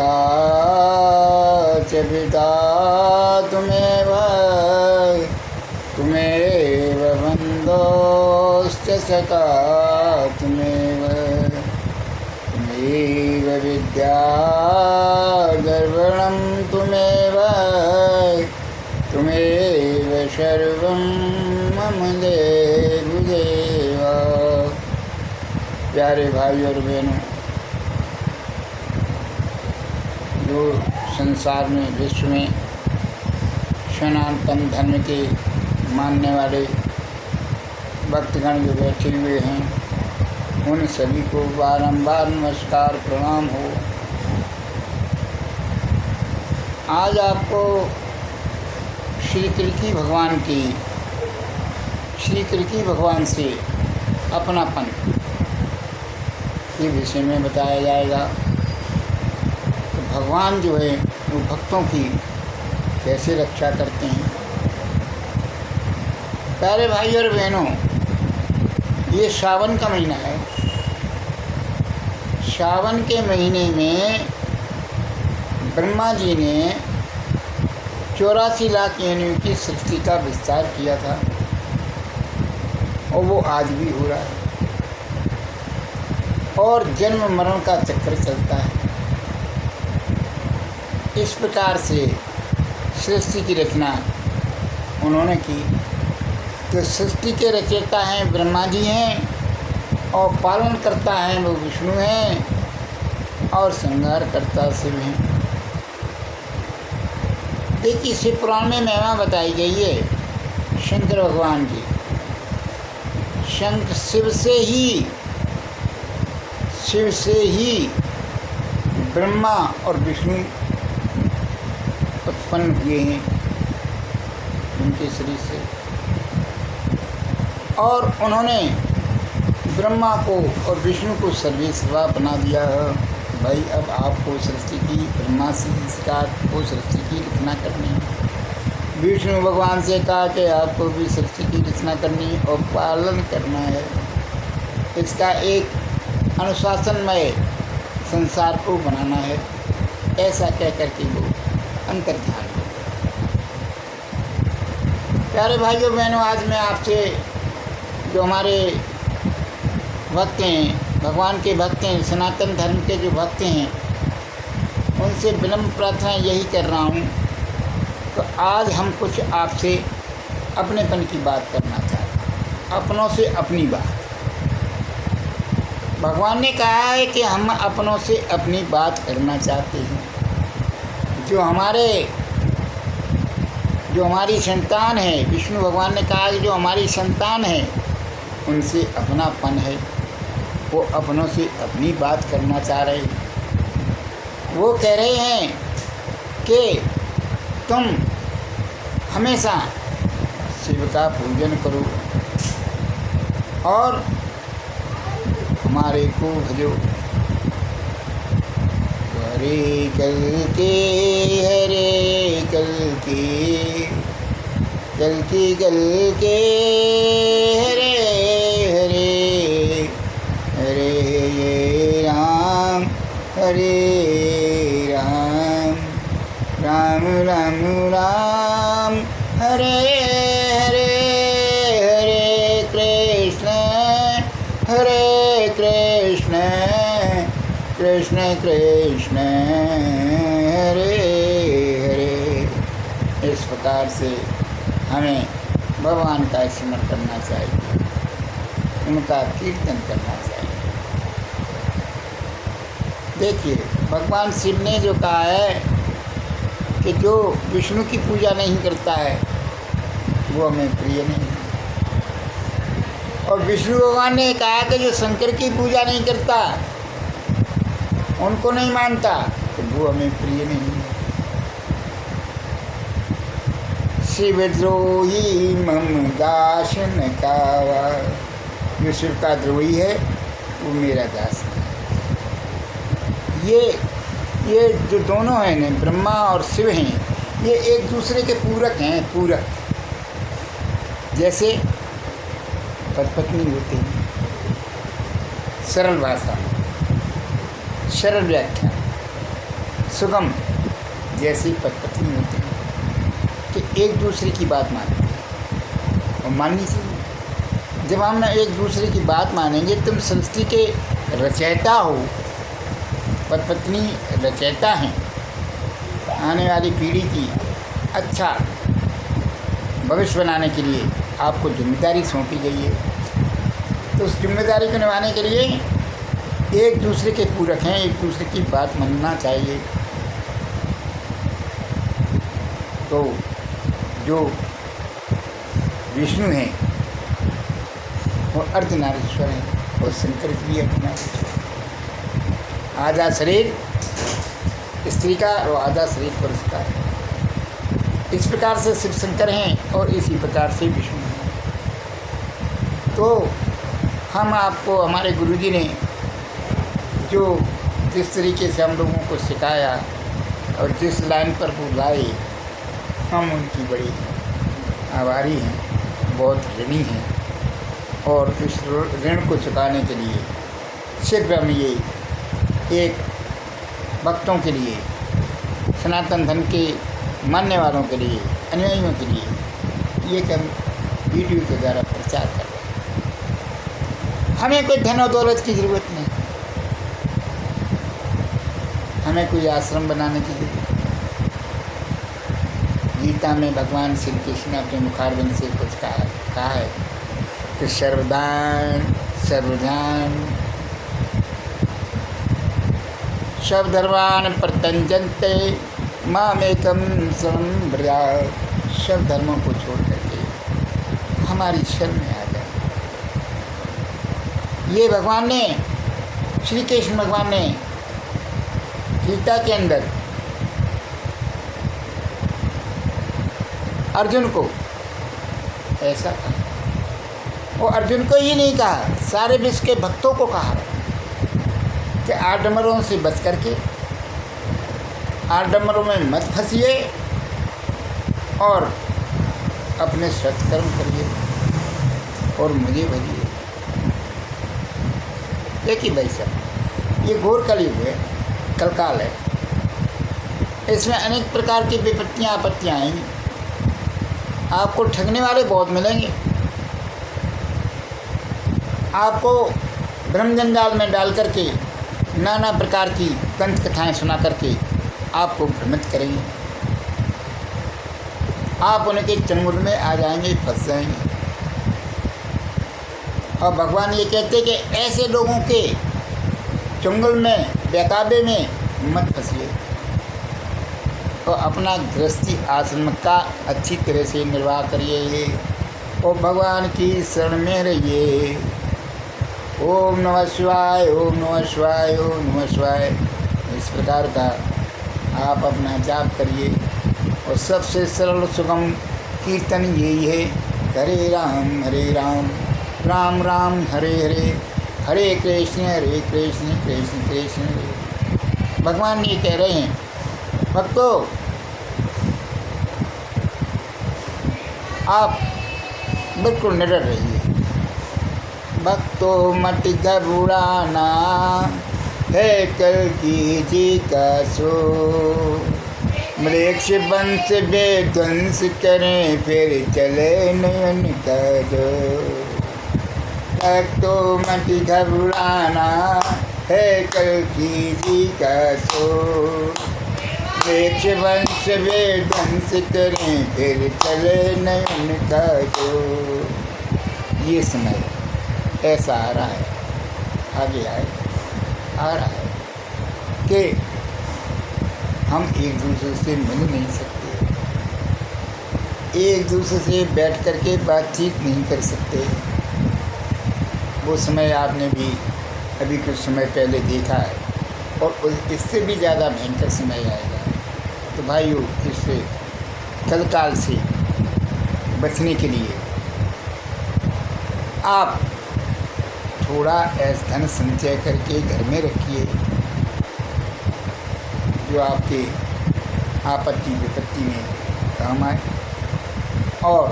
माता च पिता त्वमेव बन्धोश्च सखा त्वमेव विद्या द्रविणं त्वमेव सर्वं मम देव। प्यारे भाई और बहनों, जो संसार में विश्व में सनातन धर्म के मानने वाले भक्तगण जो बैठे हुए हैं, उन सभी को बारंबार नमस्कार प्रणाम हो। आज आपको श्री कृष्ण भगवान से अपनापन के विषय में बताया जाएगा। तो भगवान जो है वो भक्तों की कैसे रक्षा करते हैं। प्यारे भाई और बहनों, ये सावन का महीना है। सावन के महीने में ब्रह्मा जी ने 84 लाख योनियों की सृष्टि का विस्तार किया था, और वो आज भी हो रहा है। और जन्म मरण का चक्र चलता है। इस प्रकार से सृष्टि की रचना उन्होंने की। तो सृष्टि के रचयिता हैं ब्रह्मा जी हैं, और पालन करता है वो विष्णु हैं, और संहार करता शिव हैं। देखिए, शिव पुराण में महिमा बताई गई है शंकर भगवान की। शिव से ही ब्रह्मा और विष्णु उत्पन्न हुए हैं उनके शरीर से, और उन्होंने ब्रह्मा को और विष्णु को सर्वेश्वर बना दिया है। भाई, अब आपको सृष्टि की ब्रह्मा से इसका को सृष्टि की रचना करनी है। विष्णु भगवान से कहा कि आपको भी सृष्टि की रचना करनी है और पालन करना है। इसका एक अनुशासनमय संसार को बनाना है। ऐसा कह करके वो अंतर्ध्यान हो। प्यारे भाइयों बहनों, आज मैं आपसे जो हमारे भक्त हैं, भगवान के भक्त हैं, सनातन धर्म के जो भक्त हैं, उनसे विनम्र प्रार्थना यही कर रहा हूँ। तो आज हम कुछ आपसे अपनेपन की बात करना चाहते हैं, अपनों से अपनी बात। भगवान ने कहा है कि हम अपनों से अपनी बात करना चाहते हैं। जो हमारी संतान है, विष्णु भगवान ने कहा कि जो हमारी संतान है उनसे अपनापन है। वो अपनों से अपनी बात करना चाह रहे हैं। वो कह रहे हैं कि तुम हमेशा शिव का पूजन करो और हमारे को भजो। हरे कल के हरे हरे राम राम राम राम हरे हरे कृष्ण कृष्ण हरे हरे। इस प्रकार से हमें भगवान का स्मरण करना चाहिए, उनका कीर्तन करना चाहिए। देखिए, भगवान शिव ने जो कहा है कि जो विष्णु की पूजा नहीं करता है वो हमें प्रिय नहीं। और विष्णु भगवान ने कहा कि जो शंकर की पूजा नहीं करता, उनको नहीं मानता, तो वो हमें प्रिय नहीं है। शिवद्रोही मम दासन कावा। जो शिव का द्रोही है वो मेरा दास है। ये जो दोनों हैं ना, ब्रह्मा और शिव हैं, ये एक दूसरे के पूरक हैं। पूरक जैसे पति पत्नी होते हैं। सरल भाषा, सरल व्याख्या। सुगम जैसी पत्नी होती है कि एक दूसरे की बात मानते हैं और माननी चाहिए। जब हम एक दूसरे की बात मानेंगे, तुम सृष्टि के रचयिता हो, पत्नी रचयिता हैं, आने वाली पीढ़ी की अच्छा भविष्य बनाने के लिए आपको जिम्मेदारी सौंपी गई है। तो उस जिम्मेदारी को निभाने के लिए एक दूसरे के पूरक हैं, एक दूसरे की बात मानना चाहिए। तो जो विष्णु हैं वो अर्धनारीश्वर हैं और शंकर भी अर्धनारीश्वर। आधा शरीर स्त्री का और आधा शरीर पुरुष का है। इस प्रकार से शिव शंकर हैं और इसी प्रकार से विष्णु हैं। तो हम आपको हमारे गुरुजी ने जो जिस तरीके से हम लोगों को सिखाया और जिस लाइन पर वो लाए, हम उनकी बड़ी आभारी हैं, बहुत ऋणी हैं। और इस ऋण को चुकाने के लिए शीघ्र हम ये एक भक्तों के लिए, सनातन धर्म के मानने वालों के लिए, अनुयायियों के लिए ये हम वीडियो के द्वारा प्रचार कर रहे हैं। हमें कोई धन और दौलत की ज़रूरत नहीं, हमें कोई आश्रम बनाने की ज़रूरत नहीं। गीता में भगवान श्री कृष्ण ने अपने मुखारबिंद से कुछ कहा है कि सर्वदान सर्वधान सर्वधर्मान प्रत्यंजन्ते मामेकम शरणं व्रज। सब धर्मों को छोड़ करके हमारी शरण में आ जाए। ये भगवान ने, श्री कृष्ण भगवान ने गीता के अंदर अर्जुन को ऐसा कहा। वो अर्जुन को ही नहीं कहा, सारे विश्व के भक्तों को कहा कि आडंबरों से बच करके, आडंबरों में मत फंसिए और अपने सत्कर्म करिए और मुझे भजिए। देखिए भाई साहब, ये घोर कलयुग है, कलकाल है। इसमें अनेक प्रकार की विपत्तियाँ आपत्तियाँ आएंगी। आपको ठगने वाले बहुत मिलेंगे, आपको भ्रम जंजाल में डाल करके नाना प्रकार की तंत्र कथाएँ सुना करके आपको भ्रमित करेंगे। आप उनके चंगुल में आ जाएंगे, फंस जाएंगे। और भगवान ये कहते हैं कि ऐसे लोगों के चंगुल में, बेकाबे में मत फंसिए और अपना गृहस्थी आश्रम का अच्छी तरह से निर्वाह करिए और भगवान की शरण में रहिए। ओम नमः शिवाय, ओम नमः शिवाय, ओम नमः शिवाय। इस प्रकार का आप अपना जाप करिए। और सबसे सरल सुगम कीर्तन यही है, हरे राम राम राम हरे हरे, हरे कृष्ण कृष्ण कृष्ण हरे। भगवान ये कह रहे हैं, भक्तों आप बिल्कुल निडर रहिए। भक्तों मत घबराना है, कल कीजिए का सो। मृक्ष वंश विध्वंस करें, फिर चले नयन का दो। भक्तों मत घबराना है, कल कीजिए का सो। मृक्ष वंश विध्वंस करें, फिर चले नयन का दो। ये समय ऐसा आ रहा है, आगे आ रहा है कि हम एक दूसरे से मिल नहीं सकते, एक दूसरे से बैठ कर के बातचीत नहीं कर सकते। वो समय आपने भी अभी कुछ समय पहले देखा है और इससे भी ज़्यादा भयंकर समय आएगा। तो भाइयों, इससे कलकाल से बचने के लिए आप थोड़ा ऐसा धन संचय करके घर में रखिए जो आपके आपत्ति विपत्ति में काम आए, और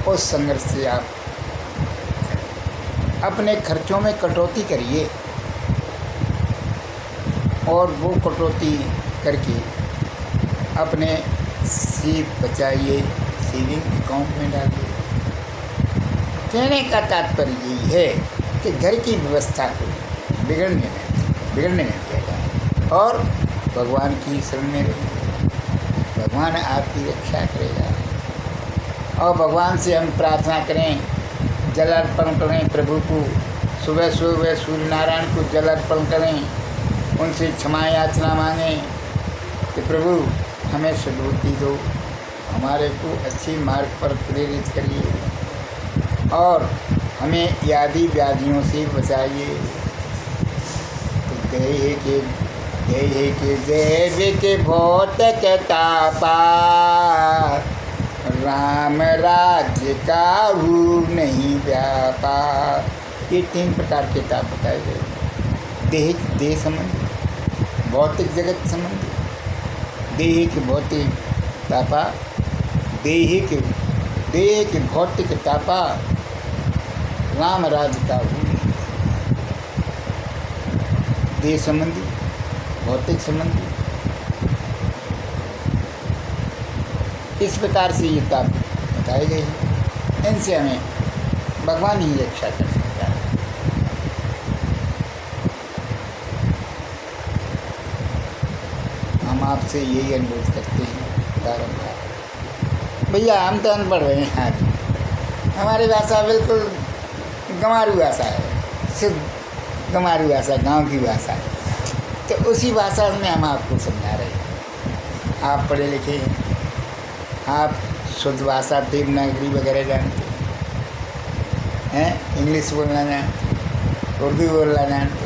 उस संघर्ष से आप अपने खर्चों में कटौती करिए। और वो कटौती करके अपने सेव बचाइए, सेविंग अकाउंट में डालिए। कहने का तात्पर्य यही है कि घर की व्यवस्था को बिगड़ने नहीं दिया जाए और भगवान की शरण में रहिए। भगवान आपकी रक्षा करेगा। और भगवान से हम प्रार्थना करें, जल अर्पण करें प्रभु को। सुबह सुबह सूर्य नारायण को जल अर्पण करें, उनसे क्षमा याचना मांगें कि प्रभु हमें सद्बुद्धि दो, हमारे को अच्छी मार्ग पर प्रेरित करिए और हमें यादि व्याधियों से बचाइए। तो देह के भौतिक तापा, राम राज्य का नहीं व्यापार। ये 3 प्रकार के ताप बताए गए। देह संबंधी, भौतिक जगत संबंधी, देह के भौतिक तापा, देह के भौतिक तापा, राम राज्य का देह संबंधी, भौतिक संबंधी। इस प्रकार से ये ताप बताए गए हैं। इनसे हमें भगवान ही रक्षा कर सकता है। हम आपसे यही अनुरोध करते हैं बारम्बार। भैया हम तो अनपढ़ रहे हैं आज, हमारी भाषा बिल्कुल गंवारू भाषा है, शुद्ध गंवारू भाषा, गांव की भाषा है। तो उसी भाषा में हम आपको समझा रहे हैं। आप पढ़े लिखे हैं, आप शुद्ध भाषा देवनागरी वगैरह जानते हैं, इंग्लिश बोलना जानते, उर्दू बोलना जानते,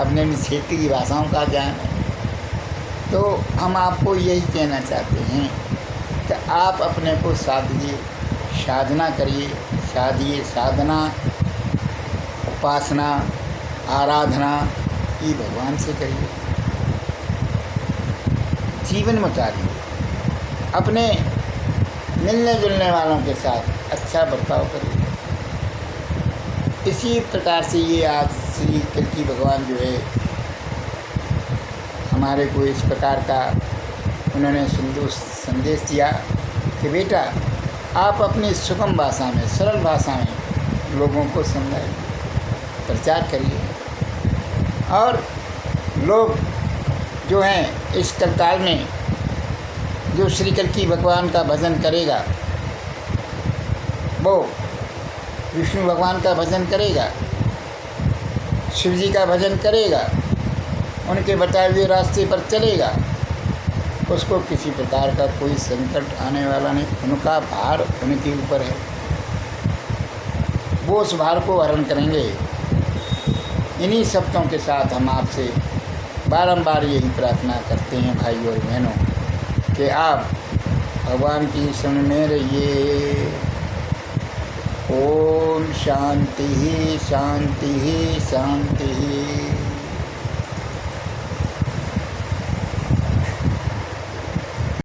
अपने क्षेत्र की भाषाओं का ज्ञान है। तो हम आपको यही कहना चाहते हैं कि आप अपने को साधिए, साधना करिए, साधना, उपासना, आराधना ये भगवान से करिए। जीवन में उतारिए, अपने मिलने जुलने वालों के साथ अच्छा बर्ताव करिए। इसी प्रकार से ये आज श्री कल्कि भगवान जो है हमारे को इस प्रकार का उन्होंने संदेश दिया कि बेटा आप अपनी सुगम भाषा में, सरल भाषा में लोगों को समझाइए, प्रचार करिए। और लोग जो हैं इस कलकाल में जो श्री कल्कि भगवान का भजन करेगा, वो विष्णु भगवान का भजन करेगा, शिव जी का भजन करेगा, उनके बताए हुए रास्ते पर चलेगा, उसको किसी प्रकार का कोई संकट आने वाला नहीं। उनका भार उनके ऊपर है, वो उस भार को हरण करेंगे। इन्हीं शब्दों के साथ हम आपसे बारंबार यही प्रार्थना करते हैं भाई और बहनों कि आप भगवान की शरण में रहिए। ओम शांति ही शांति ही शांति ही।